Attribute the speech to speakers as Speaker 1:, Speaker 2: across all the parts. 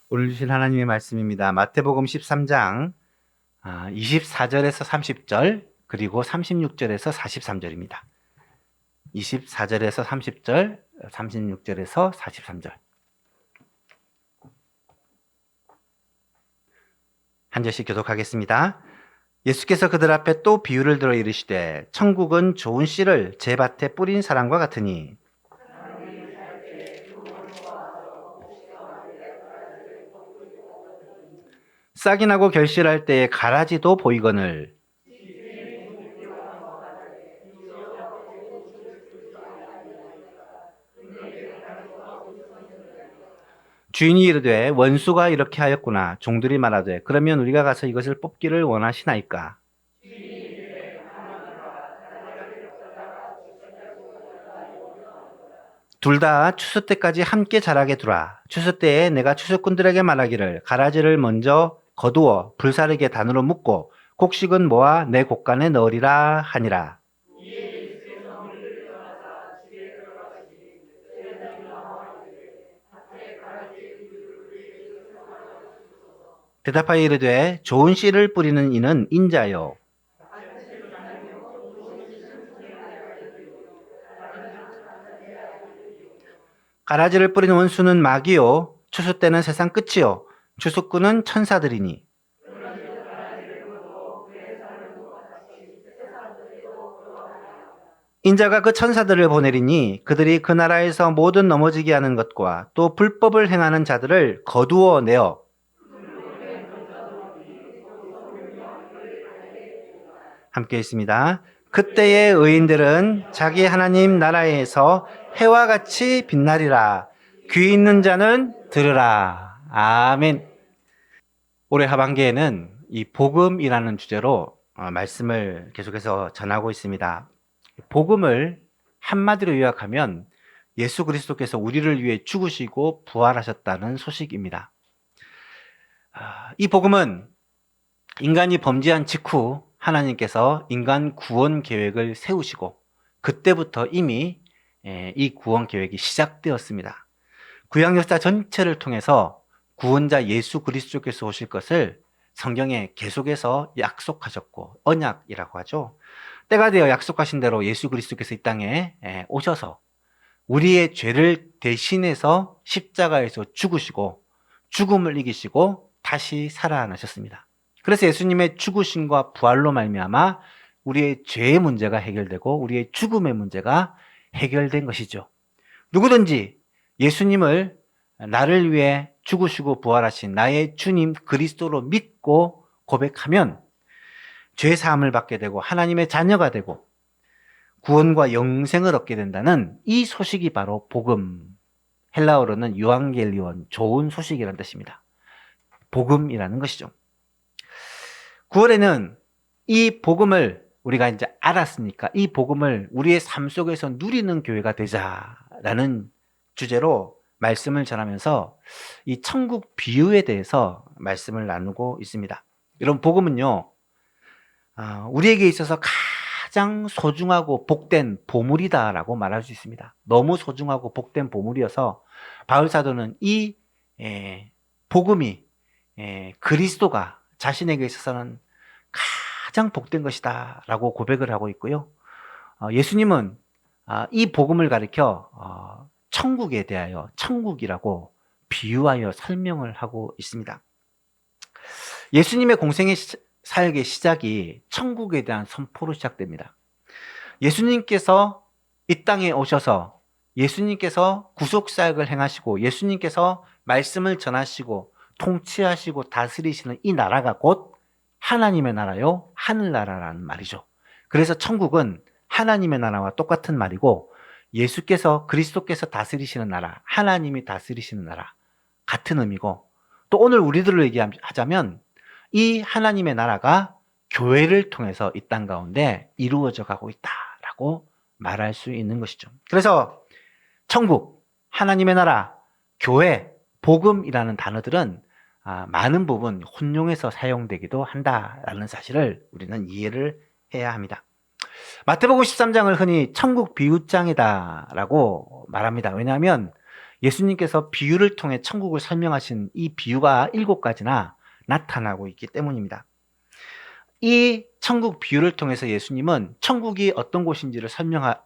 Speaker 1: 오늘 주신 하나님의 말씀입니다. 마태복음 13장 24절에서 30절 그리고 36절에서 43절입니다. 24절에서 30절, 36절에서 43절. 한 절씩 교독하겠습니다. 예수께서 그들 앞에 또 비유를 들어 이르시되 천국은 좋은 씨를 제 밭에 뿌린 사람과 같으니 싹이 나고 결실할 때에 가라지도 보이거늘 주인이 이르되 원수가 이렇게 하였구나. 종들이 말하되 그러면 우리가 가서 이것을 뽑기를 원하시나이까. 둘 다 추수 때까지 함께 자라게 두라. 추수 때에 내가 추수꾼들에게 말하기를 가라지를 먼저 거두어 불사르게 단으로 묶고 곡식은 모아 내 곡간에 넣으리라 하니라. 대답하여 이르되 좋은 씨를 뿌리는 이는 인자요. 가라지를 뿌리는 원수는 마귀요. 추수 때는 세상 끝이요. 추수꾼은 천사들이니. 인자가 그 천사들을 보내리니 그들이 그 나라에서 모든 넘어지게 하는 것과 또 불법을 행하는 자들을 거두어 내어 함께 있습니다. 그때의 의인들은 자기 하나님 나라에서 해와 같이 빛나리라. 귀 있는 자는 들으라. 아멘. 올해 하반기에는 이 복음이라는 주제로 말씀을 계속해서 전하고 있습니다. 복음을 한마디로 요약하면 예수 그리스도께서 우리를 위해 죽으시고 부활하셨다는 소식입니다. 이 복음은 인간이 범죄한 직후 하나님께서 인간 구원 계획을 세우시고 그때부터 이미 이 구원 계획이 시작되었습니다. 구약 역사 전체를 통해서 구원자 예수 그리스도께서 오실 것을 성경에 계속해서 약속하셨고 언약이라고 하죠. 때가 되어 약속하신 대로 예수 그리스도께서 이 땅에 오셔서 우리의 죄를 대신해서 십자가에서 죽으시고 죽음을 이기시고 다시 살아나셨습니다. 그래서 예수님의 죽으심과 부활로 말미암아 우리의 죄의 문제가 해결되고 우리의 죽음의 문제가 해결된 것이죠. 누구든지 예수님을 나를 위해 죽으시고 부활하신 나의 주님 그리스도로 믿고 고백하면 죄 사함을 받게 되고 하나님의 자녀가 되고 구원과 영생을 얻게 된다는 이 소식이 바로 복음, 헬라어로는 유앙겔리온, 좋은 소식이라는 뜻입니다. 복음이라는 것이죠. 9월에는 이 복음을 우리가 이제 알았으니까 이 복음을 우리의 삶 속에서 누리는 교회가 되자라는 주제로 말씀을 전하면서 이 천국 비유에 대해서 말씀을 나누고 있습니다. 여러분, 복음은요, 우리에게 있어서 가장 소중하고 복된 보물이다라고 말할 수 있습니다. 너무 소중하고 복된 보물이어서 바울 사도는 이 복음이 그리스도가 자신에게 있어서는 가장 복된 것이다 라고 고백을 하고 있고요. 예수님은 이 복음을 가리켜 천국에 대하여 천국이라고 비유하여 설명을 하고 있습니다. 예수님의 공생의 사역의 시작이 천국에 대한 선포로 시작됩니다. 예수님께서 이 땅에 오셔서 예수님께서 구속사역을 행하시고 예수님께서 말씀을 전하시고 통치하시고 다스리시는 이 나라가 곧 하나님의 나라요, 하늘나라라는 말이죠. 그래서 천국은 하나님의 나라와 똑같은 말이고 예수께서 그리스도께서 다스리시는 나라, 하나님이 다스리시는 나라 같은 의미고 또 오늘 우리들로 얘기하자면 이 하나님의 나라가 교회를 통해서 이 땅 가운데 이루어져 가고 있다라고 말할 수 있는 것이죠. 그래서 천국, 하나님의 나라, 교회, 복음이라는 단어들은 많은 부분 혼용해서 사용되기도 한다라는 사실을 우리는 이해를 해야 합니다. 마태복음 13장을 흔히 천국 비유장이다라고 말합니다. 왜냐하면 예수님께서 비유를 통해 천국을 설명하신 이 비유가 7가지나 나타나고 있기 때문입니다. 이 천국 비유를 통해서 예수님은 천국이 어떤 곳인지를 설명하기도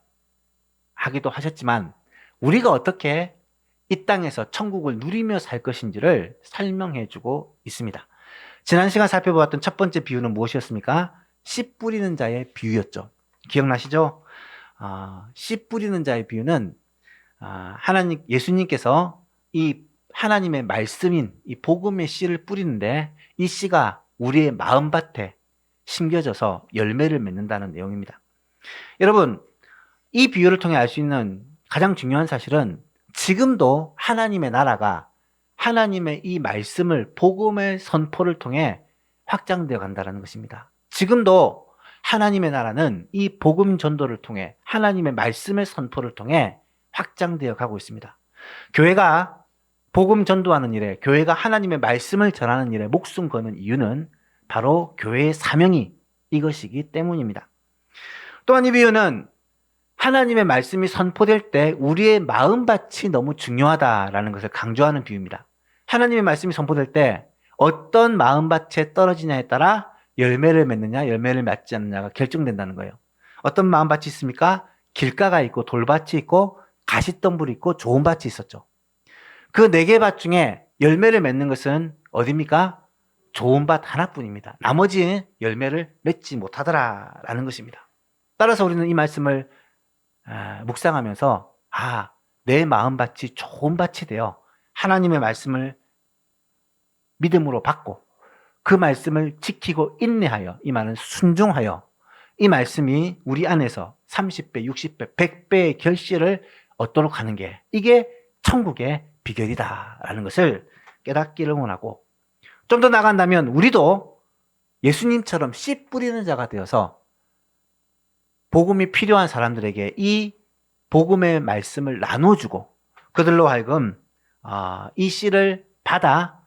Speaker 1: 하셨지만 우리가 어떻게 이 땅에서 천국을 누리며 살 것인지를 설명해 주고 있습니다. 지난 시간 살펴보았던 첫 번째 비유는 무엇이었습니까? 씨 뿌리는 자의 비유였죠. 기억나시죠? 씨 뿌리는 자의 비유는 예수님께서 이 하나님의 말씀인 이 복음의 씨를 뿌리는데 이 씨가 우리의 마음밭에 심겨져서 열매를 맺는다는 내용입니다. 여러분, 이 비유를 통해 알 수 있는 가장 중요한 사실은 지금도 하나님의 나라가 하나님의 이 말씀을 복음의 선포를 통해 확장되어 간다는 것입니다. 지금도 하나님의 나라는 이 복음 전도를 통해 하나님의 말씀의 선포를 통해 확장되어 가고 있습니다. 교회가 복음 전도하는 일에, 교회가 하나님의 말씀을 전하는 일에 목숨 거는 이유는 바로 교회의 사명이 이것이기 때문입니다. 또한 이 비유는 하나님의 말씀이 선포될 때 우리의 마음밭이 너무 중요하다라는 것을 강조하는 비유입니다. 하나님의 말씀이 선포될 때 어떤 마음밭에 떨어지냐에 따라 열매를 맺느냐 열매를 맺지 않느냐가 결정된다는 거예요. 어떤 마음밭이 있습니까? 길가가 있고 돌밭이 있고 가시덤불이 있고 좋은 밭이 있었죠. 그 4개 밭 중에 열매를 맺는 것은 어디입니까? 좋은 밭 하나뿐입니다. 나머지 열매를 맺지 못하더라라는 것입니다. 따라서 우리는 이 말씀을 묵상하면서 내 마음밭이 좋은 밭이 되어 하나님의 말씀을 믿음으로 받고 그 말씀을 지키고 인내하여, 이 말은 순종하여 이 말씀이 우리 안에서 30배, 60배, 100배의 결실을 얻도록 하는 게 이게 천국의 비결이다라는 것을 깨닫기를 원하고, 좀 더 나간다면 우리도 예수님처럼 씨 뿌리는 자가 되어서 복음이 필요한 사람들에게 이 복음의 말씀을 나눠주고 그들로 하여금 이 씨를 받아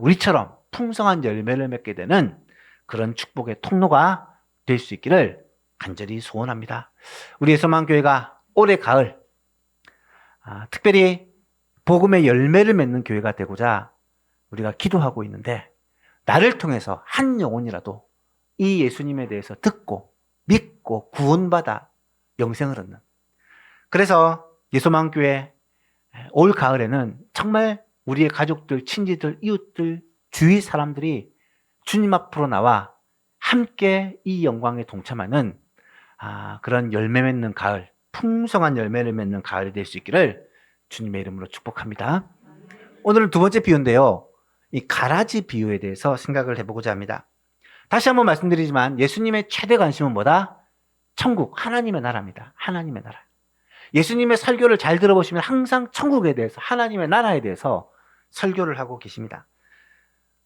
Speaker 1: 우리처럼 풍성한 열매를 맺게 되는 그런 축복의 통로가 될 수 있기를 간절히 소원합니다. 우리 소망교회가 올해 가을 특별히 복음의 열매를 맺는 교회가 되고자 우리가 기도하고 있는데, 나를 통해서 한 영혼이라도 이 예수님에 대해서 듣고 믿고 구원받아 영생을 얻는, 그래서 예소망교회 올 가을에는 정말 우리의 가족들, 친지들, 이웃들, 주위 사람들이 주님 앞으로 나와 함께 이 영광에 동참하는 그런 열매 맺는 가을, 풍성한 열매를 맺는 가을이 될 수 있기를 주님의 이름으로 축복합니다. 오늘은 두 번째 비유인데요, 이 가라지 비유에 대해서 생각을 해보고자 합니다. 다시 한번 말씀드리지만 예수님의 최대 관심은 뭐다? 천국, 하나님의 나라입니다. 하나님의 나라. 예수님의 설교를 잘 들어보시면 항상 천국에 대해서, 하나님의 나라에 대해서 설교를 하고 계십니다.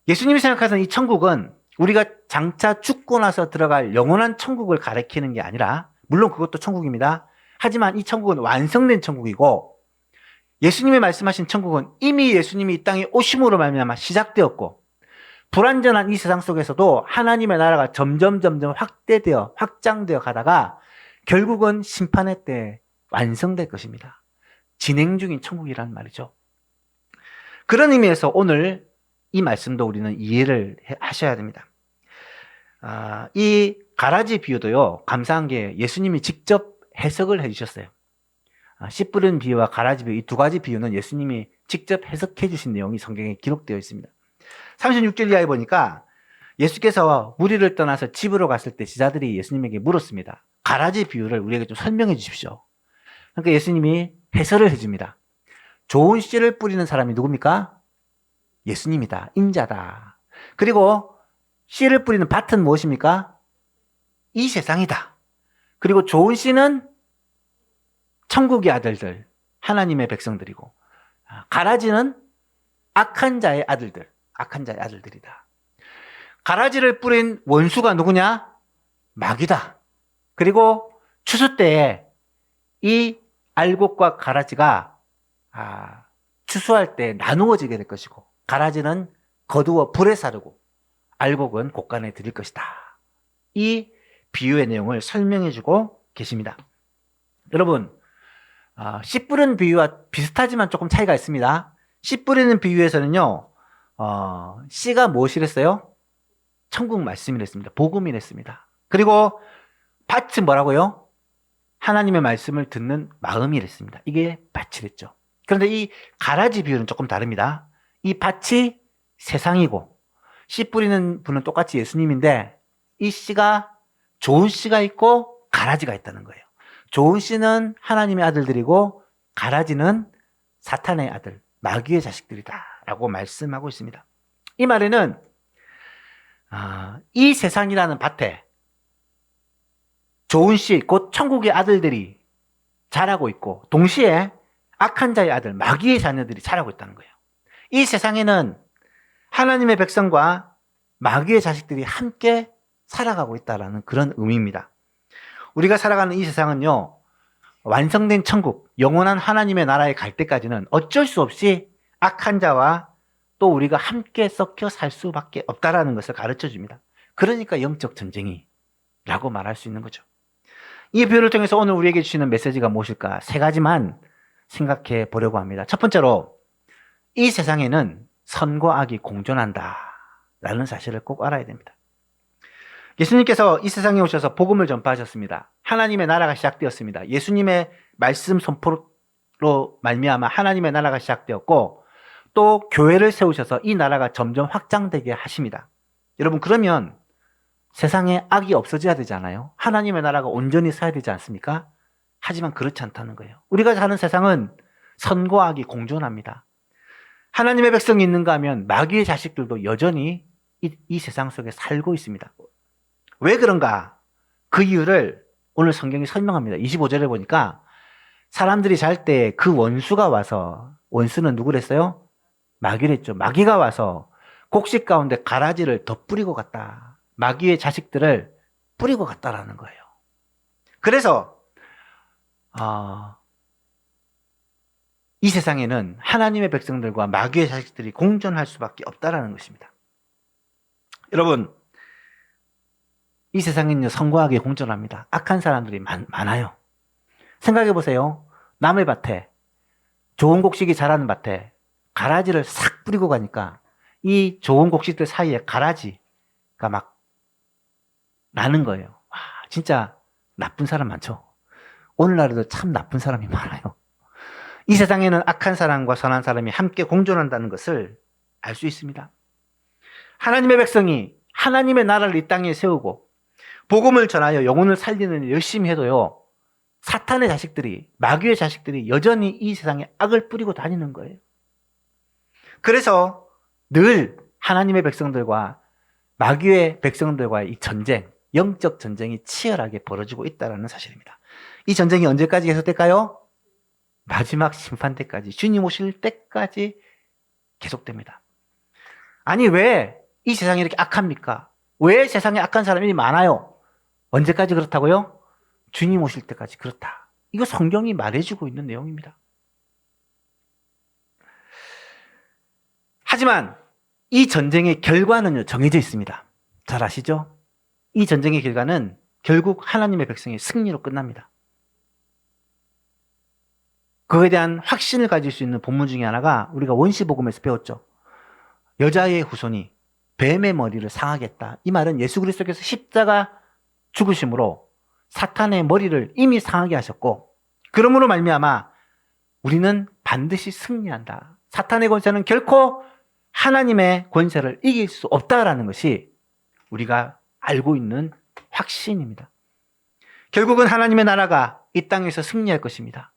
Speaker 1: 예수님이 생각하시는 이 천국은 우리가 장차 죽고 나서 들어갈 영원한 천국을 가리키는 게 아니라, 물론 그것도 천국입니다. 하지만 이 천국은 완성된 천국이고, 예수님이 말씀하신 천국은 이미 예수님이 이 땅에 오심으로 말미암아 시작되었고, 불완전한 이 세상 속에서도 하나님의 나라가 점점 확대되어 확장되어 가다가 결국은 심판의 때 완성될 것입니다. 진행 중인 천국이라는 말이죠. 그런 의미에서 오늘 이 말씀도 우리는 이해를 하셔야 됩니다. 이 가라지 비유도요, 감사한 게 예수님이 직접 해석을 해주셨어요. 씨 뿌린 비유와 가라지 비유, 이 두 가지 비유는 예수님이 직접 해석해 주신 내용이 성경에 기록되어 있습니다. 36절 이하에 보니까 예수께서 무리를 떠나서 집으로 갔을 때 제자들이 예수님에게 물었습니다. 가라지 비유를 우리에게 좀 설명해 주십시오. 그러니까 예수님이 해설을 해줍니다. 좋은 씨를 뿌리는 사람이 누굽니까? 예수님이다. 인자다. 그리고 씨를 뿌리는 밭은 무엇입니까? 이 세상이다. 그리고 좋은 씨는 천국의 아들들, 하나님의 백성들이고, 가라지는 악한 자의 아들들, 악한 자의 아들들이다. 가라지를 뿌린 원수가 누구냐? 마귀다. 그리고 추수 때에 이 알곡과 가라지가 추수할 때 나누어지게 될 것이고, 가라지는 거두어 불에 사르고 알곡은 곡간에 들일 것이다. 이 비유의 내용을 설명해 주고 계십니다. 여러분, 씨 뿌리는 비유와 비슷하지만 조금 차이가 있습니다. 씨 뿌리는 비유에서는요, 씨가 무엇이랬어요? 천국 말씀이랬습니다. 복음이랬습니다. 그리고 밭은 뭐라고요? 하나님의 말씀을 듣는 마음이랬습니다. 이게 밭이랬죠. 그런데 이 가라지 비유는 조금 다릅니다. 이 밭이 세상이고 씨 뿌리는 분은 똑같이 예수님인데 이 씨가 좋은 씨가 있고 가라지가 있다는 거예요. 좋은 씨는 하나님의 아들들이고 가라지는 사탄의 아들, 마귀의 자식들이다라고 말씀하고 있습니다. 이 말에는 이 세상이라는 밭에 좋은 씨, 곧 천국의 아들들이 자라고 있고 동시에 악한 자의 아들, 마귀의 자녀들이 자라고 있다는 거예요. 이 세상에는 하나님의 백성과 마귀의 자식들이 함께 살아가고 있다는 그런 의미입니다. 우리가 살아가는 이 세상은요, 완성된 천국, 영원한 하나님의 나라에 갈 때까지는 어쩔 수 없이 악한 자와 또 우리가 함께 섞여 살 수밖에 없다라는 것을 가르쳐 줍니다. 그러니까 영적 전쟁이라고 말할 수 있는 거죠. 이 비유를 통해서 오늘 우리에게 주시는 메시지가 무엇일까? 3가지만 생각해 보려고 합니다. 첫 번째로, 이 세상에는 선과 악이 공존한다라는 사실을 꼭 알아야 됩니다. 예수님께서 이 세상에 오셔서 복음을 전파하셨습니다. 하나님의 나라가 시작되었습니다. 예수님의 말씀 선포로 말미암아 하나님의 나라가 시작되었고 또 교회를 세우셔서 이 나라가 점점 확장되게 하십니다. 여러분, 그러면 세상에 악이 없어져야 되잖아요. 하나님의 나라가 온전히 서야 되지 않습니까? 하지만 그렇지 않다는 거예요. 우리가 사는 세상은 선과 악이 공존합니다. 하나님의 백성이 있는가 하면 마귀의 자식들도 여전히 이 세상 속에 살고 있습니다. 왜 그런가? 그 이유를 오늘 성경이 설명합니다. 25절에 보니까 사람들이 잘 때 그 원수가 와서, 원수는 누구랬어요? 마귀랬죠. 마귀가 와서 곡식 가운데 가라지를 더 뿌리고 갔다. 마귀의 자식들을 뿌리고 갔다라는 거예요. 그래서 이 세상에는 하나님의 백성들과 마귀의 자식들이 공존할 수밖에 없다라는 것입니다. 여러분, 이 세상에는 선과 악이 공존합니다. 악한 사람들이 많아요. 생각해 보세요. 남의 밭에, 좋은 곡식이 자라는 밭에 가라지를 싹 뿌리고 가니까 이 좋은 곡식들 사이에 가라지가 막 나는 거예요. 와, 진짜 나쁜 사람 많죠? 오늘날에도 참 나쁜 사람이 많아요. 이 세상에는 악한 사람과 선한 사람이 함께 공존한다는 것을 알 수 있습니다. 하나님의 백성이 하나님의 나라를 이 땅에 세우고 복음을 전하여 영혼을 살리는 일 열심히 해도요, 사탄의 자식들이, 마귀의 자식들이 여전히 이 세상에 악을 뿌리고 다니는 거예요. 그래서 늘 하나님의 백성들과 마귀의 백성들과의 이 전쟁, 영적 전쟁이 치열하게 벌어지고 있다는 사실입니다. 이 전쟁이 언제까지 계속될까요? 마지막 심판 때까지, 주님 오실 때까지 계속됩니다. 아니, 왜 이 세상이 이렇게 악합니까? 왜 세상에 악한 사람이 많아요? 언제까지 그렇다고요? 주님 오실 때까지 그렇다. 이거 성경이 말해주고 있는 내용입니다. 하지만 이 전쟁의 결과는요, 정해져 있습니다. 잘 아시죠? 이 전쟁의 결과는 결국 하나님의 백성의 승리로 끝납니다. 그거에 대한 확신을 가질 수 있는 본문 중에 하나가 우리가 원시복음에서 배웠죠. 여자의 후손이 뱀의 머리를 상하겠다. 이 말은 예수 그리스도께서 십자가 죽으심으로 사탄의 머리를 이미 상하게 하셨고, 그러므로 말미암아 우리는 반드시 승리한다. 사탄의 권세는 결코 하나님의 권세를 이길 수 없다라는 것이 우리가 알고 있는 확신입니다. 결국은 하나님의 나라가 이 땅에서 승리할 것입니다.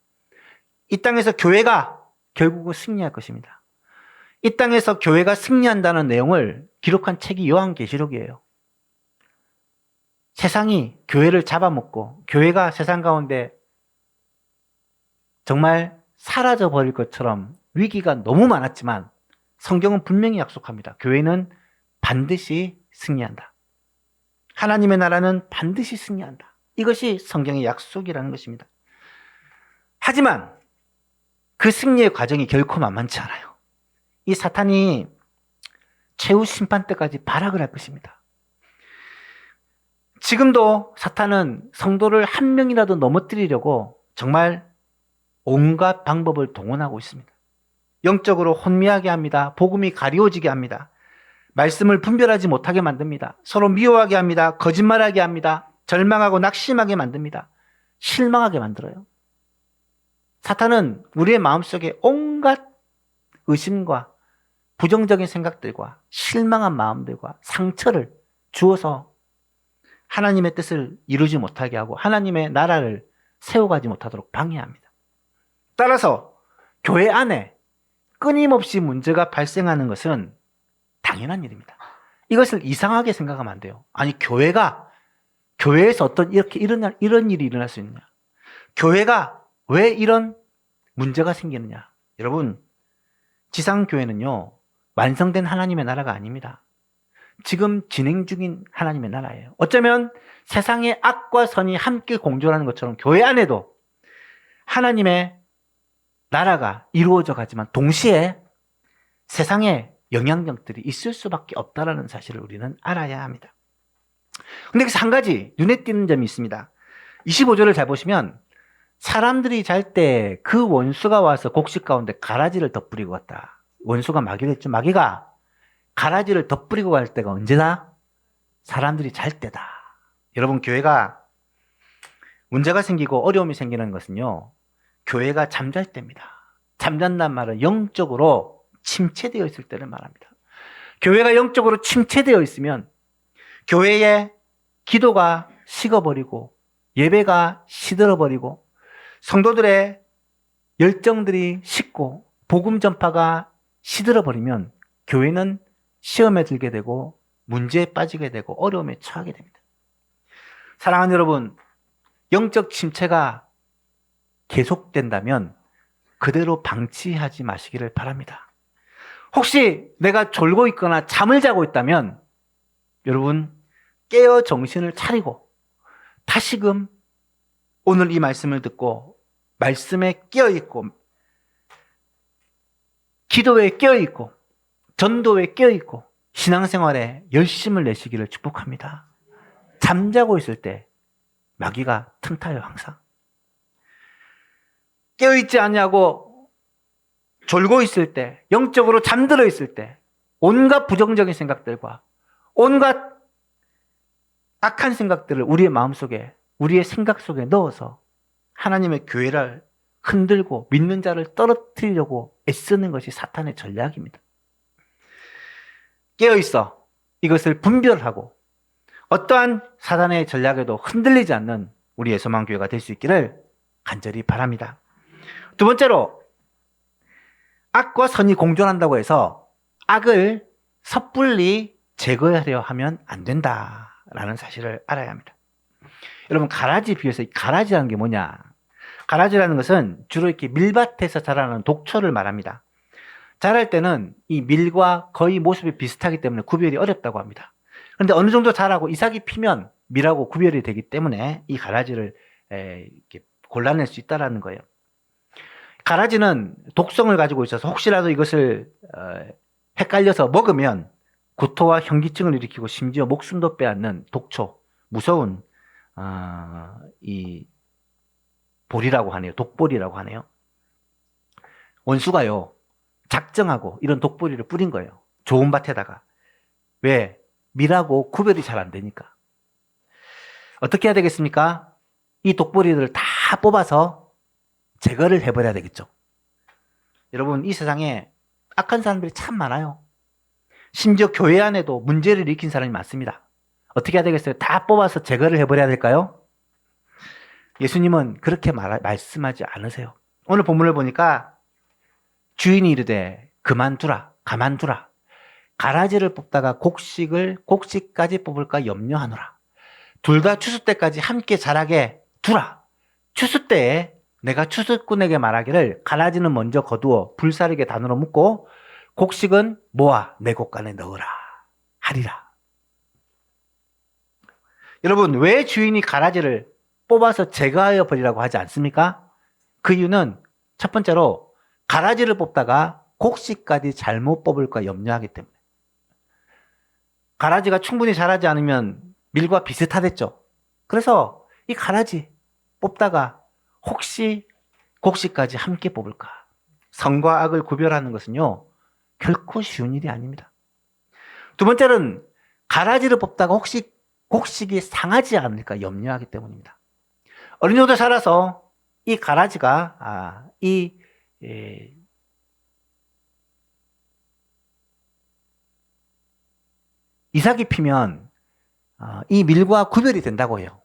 Speaker 1: 이 땅에서 교회가 결국은 승리할 것입니다. 이 땅에서 교회가 승리한다는 내용을 기록한 책이 요한계시록이에요. 세상이 교회를 잡아먹고 교회가 세상 가운데 정말 사라져버릴 것처럼 위기가 너무 많았지만 성경은 분명히 약속합니다. 교회는 반드시 승리한다. 하나님의 나라는 반드시 승리한다. 이것이 성경의 약속이라는 것입니다. 하지만 그 승리의 과정이 결코 만만치 않아요. 이 사탄이 최후 심판 때까지 발악을 할 것입니다. 지금도 사탄은 성도를 한 명이라도 넘어뜨리려고 정말 온갖 방법을 동원하고 있습니다. 영적으로 혼미하게 합니다. 복음이 가리워지게 합니다. 말씀을 분별하지 못하게 만듭니다. 서로 미워하게 합니다. 거짓말하게 합니다. 절망하고 낙심하게 만듭니다. 실망하게 만들어요. 사탄은 우리의 마음속에 온갖 의심과 부정적인 생각들과 실망한 마음들과 상처를 주어서 하나님의 뜻을 이루지 못하게 하고 하나님의 나라를 세워가지 못하도록 방해합니다. 따라서 교회 안에 끊임없이 문제가 발생하는 것은 당연한 일입니다. 이것을 이상하게 생각하면 안 돼요. 아니, 교회에서 어떤 이런 일이 일어날 수 있느냐? 교회가 왜 이런 문제가 생기느냐? 여러분, 지상교회는요, 완성된 하나님의 나라가 아닙니다. 지금 진행 중인 하나님의 나라예요. 어쩌면 세상의 악과 선이 함께 공존하는 것처럼 교회 안에도 하나님의 나라가 이루어져 가지만 동시에 세상에 영향력들이 있을 수밖에 없다는 사실을 우리는 알아야 합니다. 근데 여기서 한 가지 눈에 띄는 점이 있습니다. 25절을 잘 보시면 사람들이 잘 때 그 원수가 와서 곡식 가운데 가라지를 덧뿌리고 갔다. 원수가 마귀를 했죠. 마귀가 가라지를 덧뿌리고 갈 때가 언제나 사람들이 잘 때다. 여러분, 교회가 문제가 생기고 어려움이 생기는 것은요, 교회가 잠잘 때입니다. 잠잔다는 말은 영적으로 침체되어 있을 때를 말합니다. 교회가 영적으로 침체되어 있으면 교회의 기도가 식어버리고 예배가 시들어버리고 성도들의 열정들이 식고 복음 전파가 시들어버리면 교회는 시험에 들게 되고 문제에 빠지게 되고 어려움에 처하게 됩니다. 사랑하는 여러분, 영적 침체가 계속된다면 그대로 방치하지 마시기를 바랍니다. 혹시 내가 졸고 있거나 잠을 자고 있다면 여러분, 깨어 정신을 차리고 다시금 오늘 이 말씀을 듣고 말씀에 깨어있고 기도에 깨어있고 전도에 깨어있고 신앙생활에 열심을 내시기를 축복합니다. 잠자고 있을 때 마귀가 틈타요. 항상 깨어있지 않냐고 졸고 있을 때, 영적으로 잠들어 있을 때 온갖 부정적인 생각들과 온갖 악한 생각들을 우리의 마음속에, 우리의 생각 속에 넣어서 하나님의 교회를 흔들고 믿는 자를 떨어뜨리려고 애쓰는 것이 사탄의 전략입니다. 깨어있어 이것을 분별하고 어떠한 사탄의 전략에도 흔들리지 않는 우리의 소망교회가 될 수 있기를 간절히 바랍니다. 두 번째로, 악과 선이 공존한다고 해서 악을 섣불리 제거하려 하면 안 된다라는 사실을 알아야 합니다. 여러분, 가라지 비유에서 이 가라지라는 게 뭐냐? 가라지라는 것은 주로 이렇게 밀밭에서 자라는 독초를 말합니다. 자랄 때는 이 밀과 거의 모습이 비슷하기 때문에 구별이 어렵다고 합니다. 그런데 어느 정도 자라고 이삭이 피면 밀하고 구별이 되기 때문에 이 가라지를 이렇게 골라낼 수 있다는 거예요. 가라지는 독성을 가지고 있어서 혹시라도 이것을 헷갈려서 먹으면 구토와 현기증을 일으키고 심지어 목숨도 빼앗는 독초, 무서운 이 볼이라고 하네요. 독볼이라고 하네요. 원수가요, 작정하고 이런 독보리를 뿌린 거예요. 좋은 밭에다가. 왜? 밀하고 구별이 잘 안 되니까. 어떻게 해야 되겠습니까? 이 독보리들을 다 뽑아서 제거를 해버려야 되겠죠. 여러분, 이 세상에 악한 사람들이 참 많아요. 심지어 교회 안에도 문제를 일으킨 사람이 많습니다. 어떻게 해야 되겠어요? 다 뽑아서 제거를 해버려야 될까요? 예수님은 그렇게 말씀하지 않으세요. 오늘 본문을 보니까 주인이 이르되 그만두라, 가만두라. 가라지를 뽑다가 곡식까지 뽑을까 염려하노라. 둘 다 추수 때까지 함께 자라게 두라. 추수 때에 내가 추수꾼에게 말하기를 가라지는 먼저 거두어 불사르게 단으로 묶고 곡식은 모아 내 곳간에 넣으라 하리라. 여러분, 왜 주인이 가라지를 뽑아서 제거하여 버리라고 하지 않습니까? 그 이유는 첫 번째로 가라지를 뽑다가 곡식까지 잘못 뽑을까 염려하기 때문에. 가라지가 충분히 자라지 않으면 밀과 비슷하댔죠. 그래서 이 가라지 뽑다가 혹시 곡식까지 함께 뽑을까? 선과 악을 구별하는 것은요, 결코 쉬운 일이 아닙니다. 두 번째는 가라지를 뽑다가 혹시 곡식이 상하지 않을까 염려하기 때문입니다. 어린 정도 자라서 이 가라지가 이삭이 피면 이 밀과 구별이 된다고 해요.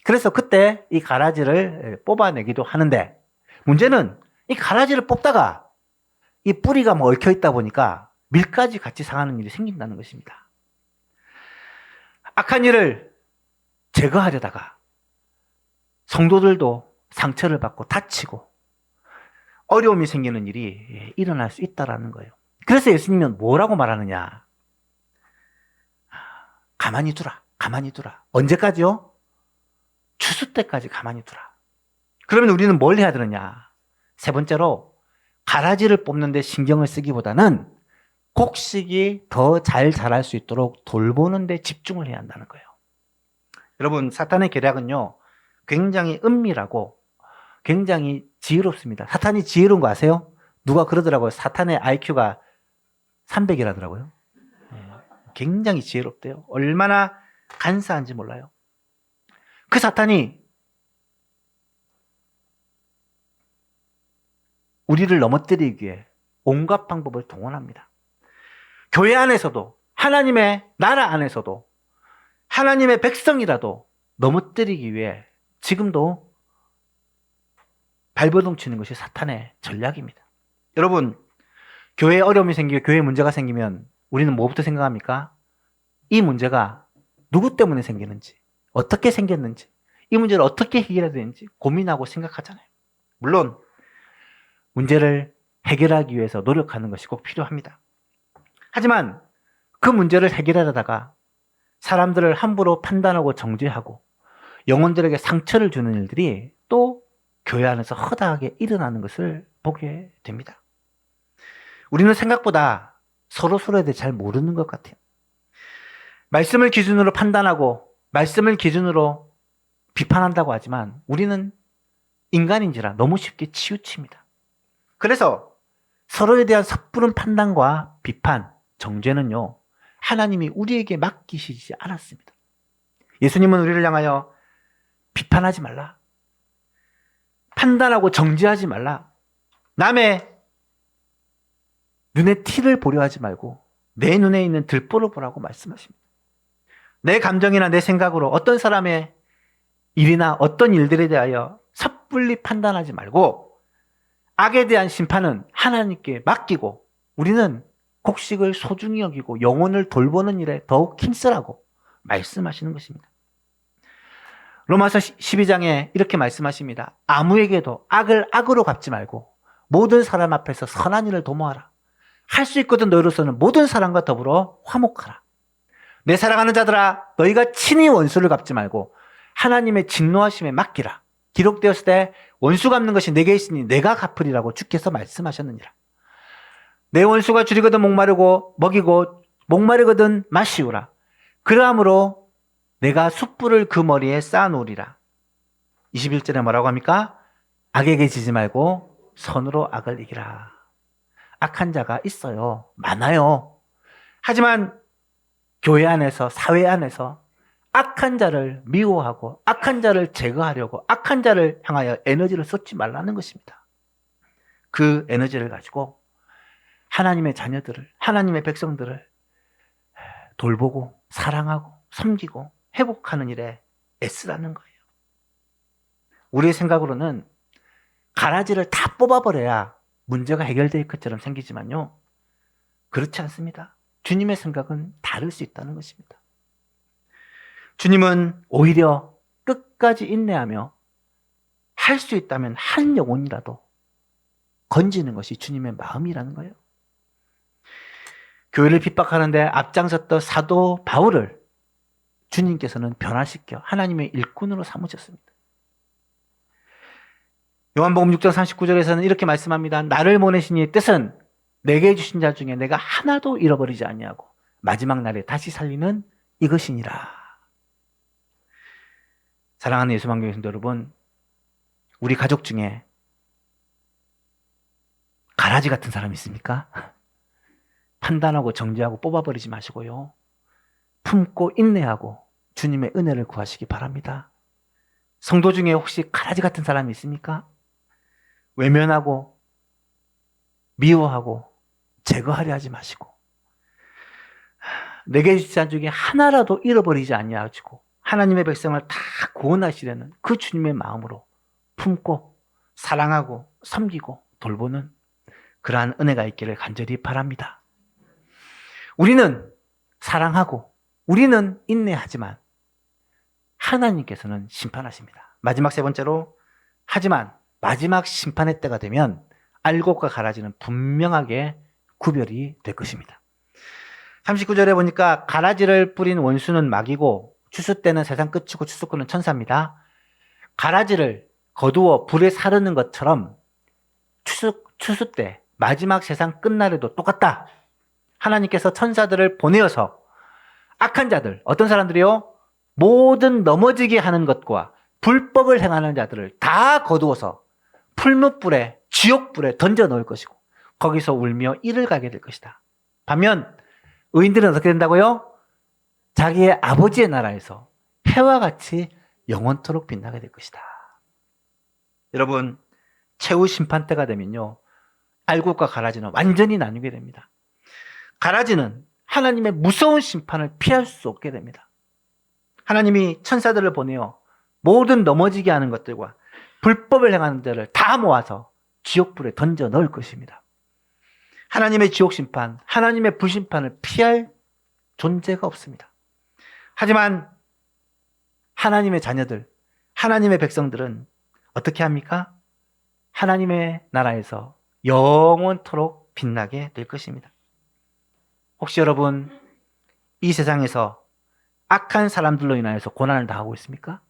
Speaker 1: 그래서 그때 이 가라지를 뽑아내기도 하는데, 문제는 이 가라지를 뽑다가 이 뿌리가 뭐 얽혀 있다 보니까 밀까지 같이 상하는 일이 생긴다는 것입니다. 악한 일을 제거하려다가 성도들도 상처를 받고 다치고 어려움이 생기는 일이 일어날 수 있다는 거예요. 그래서 예수님은 뭐라고 말하느냐? 가만히 두라. 가만히 두라. 언제까지요? 추수 때까지 가만히 두라. 그러면 우리는 뭘 해야 되느냐? 세 번째로 가라지를 뽑는 데 신경을 쓰기보다는 곡식이 더 잘 자랄 수 있도록 돌보는 데 집중을 해야 한다는 거예요. 여러분, 사탄의 계략은요, 굉장히 은밀하고 굉장히 지혜롭습니다. 사탄이 지혜로운 거 아세요? 누가 그러더라고요. 사탄의 IQ가 300이라더라고요. 굉장히 지혜롭대요. 얼마나 간사한지 몰라요. 그 사탄이 우리를 넘어뜨리기 위해 온갖 방법을 동원합니다. 교회 안에서도, 하나님의 나라 안에서도, 하나님의 백성이라도 넘어뜨리기 위해 지금도 발버둥 치는 것이 사탄의 전략입니다. 여러분, 교회에 어려움이 생기고 교회에 문제가 생기면 우리는 뭐부터 생각합니까? 이 문제가 누구 때문에 생기는지, 어떻게 생겼는지, 이 문제를 어떻게 해결해야 되는지 고민하고 생각하잖아요. 물론 문제를 해결하기 위해서 노력하는 것이 꼭 필요합니다. 하지만 그 문제를 해결하려다가 사람들을 함부로 판단하고 정죄하고 영혼들에게 상처를 주는 일들이 또 교회 안에서 허다하게 일어나는 것을 보게 됩니다. 우리는 생각보다 서로에 대해 잘 모르는 것 같아요. 말씀을 기준으로 판단하고 말씀을 기준으로 비판한다고 하지만 우리는 인간인지라 너무 쉽게 치우칩니다. 그래서 서로에 대한 섣부른 판단과 비판, 정죄는요, 하나님이 우리에게 맡기시지 않았습니다. 예수님은 우리를 향하여 비판하지 말라, 판단하고 정죄하지 말라, 남의 눈에 티를 보려 하지 말고 내 눈에 있는 들보를 보라고 말씀하십니다. 내 감정이나 내 생각으로 어떤 사람의 일이나 어떤 일들에 대하여 섣불리 판단하지 말고 악에 대한 심판은 하나님께 맡기고 우리는 곡식을 소중히 여기고 영혼을 돌보는 일에 더욱 힘쓰라고 말씀하시는 것입니다. 로마서 12장에 이렇게 말씀하십니다. 아무에게도 악을 악으로 갚지 말고 모든 사람 앞에서 선한 일을 도모하라. 할 수 있거든 너희로서는 모든 사람과 더불어 화목하라. 내 사랑하는 자들아, 너희가 친히 원수를 갚지 말고 하나님의 진노하심에 맡기라. 기록되었을 때 원수 갚는 것이 내게 있으니 내가 갚으리라고 주께서 말씀하셨느니라. 내 원수가 줄이거든 목마르고 먹이고 목마르거든 마시우라. 그러함으로 내가 숯불을 그 머리에 쌓아놓으리라. 21절에 뭐라고 합니까? 악에게 지지 말고 선으로 악을 이기라. 악한 자가 있어요. 많아요. 하지만 교회 안에서, 사회 안에서 악한 자를 미워하고 악한 자를 제거하려고 악한 자를 향하여 에너지를 쏟지 말라는 것입니다. 그 에너지를 가지고 하나님의 자녀들을, 하나님의 백성들을 돌보고 사랑하고 섬기고 회복하는 일에 애쓰라는 거예요. 우리의 생각으로는 가라지를 다 뽑아버려야 문제가 해결될 것처럼 생기지만요, 그렇지 않습니다. 주님의 생각은 다를 수 있다는 것입니다. 주님은 오히려 끝까지 인내하며 할 수 있다면 한 영혼이라도 건지는 것이 주님의 마음이라는 거예요. 교회를 핍박하는데 앞장섰던 사도 바울을 주님께서는 변화시켜 하나님의 일꾼으로 삼으셨습니다. 요한복음 6장 39절에서는 이렇게 말씀합니다. 나를 보내신 이의 뜻은 내게 주신 자 중에 내가 하나도 잃어버리지 아니하고 마지막 날에 다시 살리는 이것이니라. 사랑하는 예수만교회 성도 여러분, 우리 가족 중에 가라지 같은 사람이 있습니까? 판단하고 정죄하고 뽑아버리지 마시고요. 품고 인내하고 주님의 은혜를 구하시기 바랍니다. 성도 중에 혹시 가라지 같은 사람이 있습니까? 외면하고 미워하고 제거하려 하지 마시고 내게 주신 자 중에 하나라도 잃어버리지 아니하시고 하나님의 백성을 다 구원하시려는 그 주님의 마음으로 품고 사랑하고 섬기고 돌보는 그러한 은혜가 있기를 간절히 바랍니다. 우리는 사랑하고 우리는 인내하지만 하나님께서는 심판하십니다. 마지막 세 번째로 하지만 마지막 심판의 때가 되면 알곡과 가라지는 분명하게 구별이 될 것입니다. 39절에 보니까 가라지를 뿌린 원수는 마귀고 추수 때는 세상 끝이고 추수꾼은 천사입니다. 가라지를 거두어 불에 사르는 것처럼 추수 때 마지막 세상 끝날에도 똑같다. 하나님께서 천사들을 보내어서 악한 자들, 어떤 사람들이요? 모든 넘어지게 하는 것과 불법을 행하는 자들을 다 거두어서 풀무불에 지옥불에 던져 넣을 것이고 거기서 울며 이를 가게 될 것이다. 반면 의인들은 어떻게 된다고요? 자기의 아버지의 나라에서 해와 같이 영원토록 빛나게 될 것이다. 여러분, 최후 심판 때가 되면요, 알곡과 가라지는 완전히 나뉘게 됩니다. 가라지는 하나님의 무서운 심판을 피할 수 없게 됩니다. 하나님이 천사들을 보내어 모든 넘어지게 하는 것들과 불법을 행하는 자를 다 모아서 지옥불에 던져 넣을 것입니다. 하나님의 지옥 심판, 하나님의 불심판을 피할 존재가 없습니다. 하지만 하나님의 자녀들, 하나님의 백성들은 어떻게 합니까? 하나님의 나라에서 영원토록 빛나게 될 것입니다. 혹시 여러분 이 세상에서 악한 사람들로 인하여서 고난을 당하고 있습니까?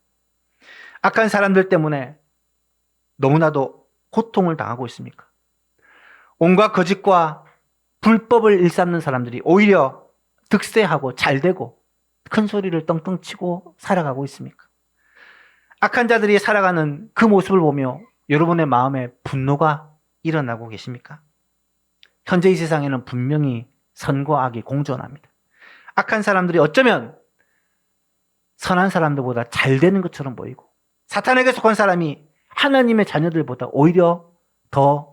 Speaker 1: 악한 사람들 때문에 너무나도 고통을 당하고 있습니까? 온갖 거짓과 불법을 일삼는 사람들이 오히려 득세하고 잘되고 큰 소리를 떵떵 치고 살아가고 있습니까? 악한 자들이 살아가는 그 모습을 보며 여러분의 마음에 분노가 일어나고 계십니까? 현재 이 세상에는 분명히 선과 악이 공존합니다. 악한 사람들이 어쩌면 선한 사람들보다 잘 되는 것처럼 보이고 사탄에게 속한 사람이 하나님의 자녀들보다 오히려 더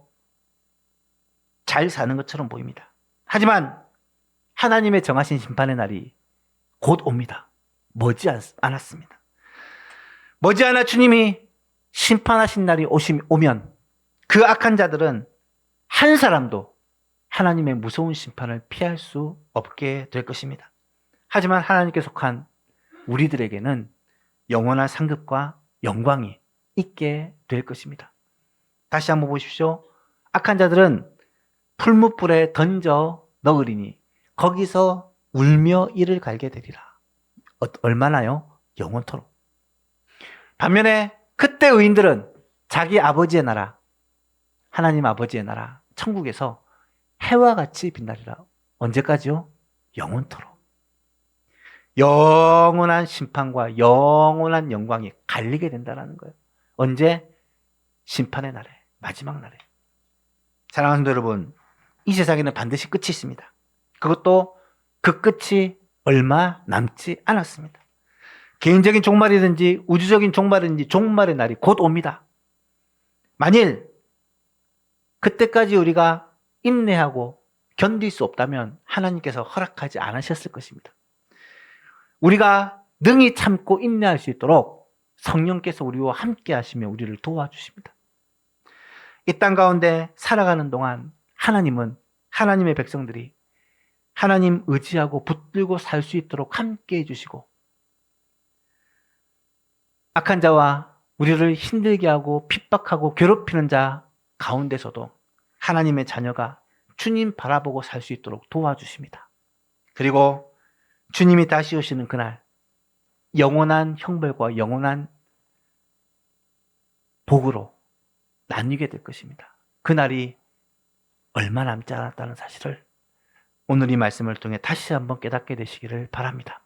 Speaker 1: 잘 사는 것처럼 보입니다. 하지만 하나님의 정하신 심판의 날이 곧 옵니다. 머지 않았습니다. 머지않아 주님이 심판하신 날이 오면 그 악한 자들은 한 사람도 하나님의 무서운 심판을 피할 수 없게 될 것입니다. 하지만 하나님께 속한 우리들에게는 영원한 상급과 영광이 있게 될 것입니다. 다시 한번 보십시오. 악한 자들은 풀무불에 던져 넣으리니 거기서 울며 이를 갈게 되리라. 얼마나요? 영원토록. 반면에 그때 의인들은 자기 아버지의 나라, 하나님 아버지의 나라, 천국에서 해와 같이 빛나리라. 언제까지요? 영원토록. 영원한 심판과 영원한 영광이 갈리게 된다는 거예요. 언제? 심판의 날에, 마지막 날에. 사랑하는 성도 여러분, 이 세상에는 반드시 끝이 있습니다. 그것도 그 끝이 얼마 남지 않았습니다. 개인적인 종말이든지 우주적인 종말이든지 종말의 날이 곧 옵니다. 만일 그때까지 우리가 인내하고 견딜 수 없다면 하나님께서 허락하지 않으셨을 것입니다. 우리가 능히 참고 인내할 수 있도록 성령께서 우리와 함께 하시며 우리를 도와주십니다. 이 땅 가운데 살아가는 동안 하나님은 하나님의 백성들이 하나님 의지하고 붙들고 살 수 있도록 함께 해주시고 악한 자와 우리를 힘들게 하고 핍박하고 괴롭히는 자 가운데서도 하나님의 자녀가 주님 바라보고 살 수 있도록 도와주십니다. 그리고 주님이 다시 오시는 그날 영원한 형벌과 영원한 복으로 나뉘게 될 것입니다. 그날이 얼마 남지 않았다는 사실을 오늘 이 말씀을 통해 다시 한번 깨닫게 되시기를 바랍니다.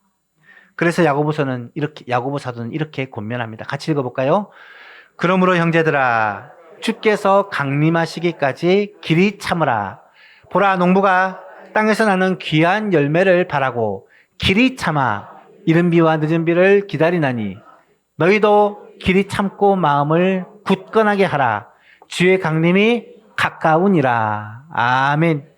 Speaker 1: 그래서 야고보사도는 이렇게 권면합니다. 같이 읽어볼까요? 그러므로 형제들아 주께서 강림하시기까지 길이 참으라. 보라, 농부가 땅에서 나는 귀한 열매를 바라고 길이 참아 이른 비와 늦은 비를 기다리나니 너희도 길이 참고 마음을 굳건하게 하라. 주의 강림이 가까우니라. 아멘.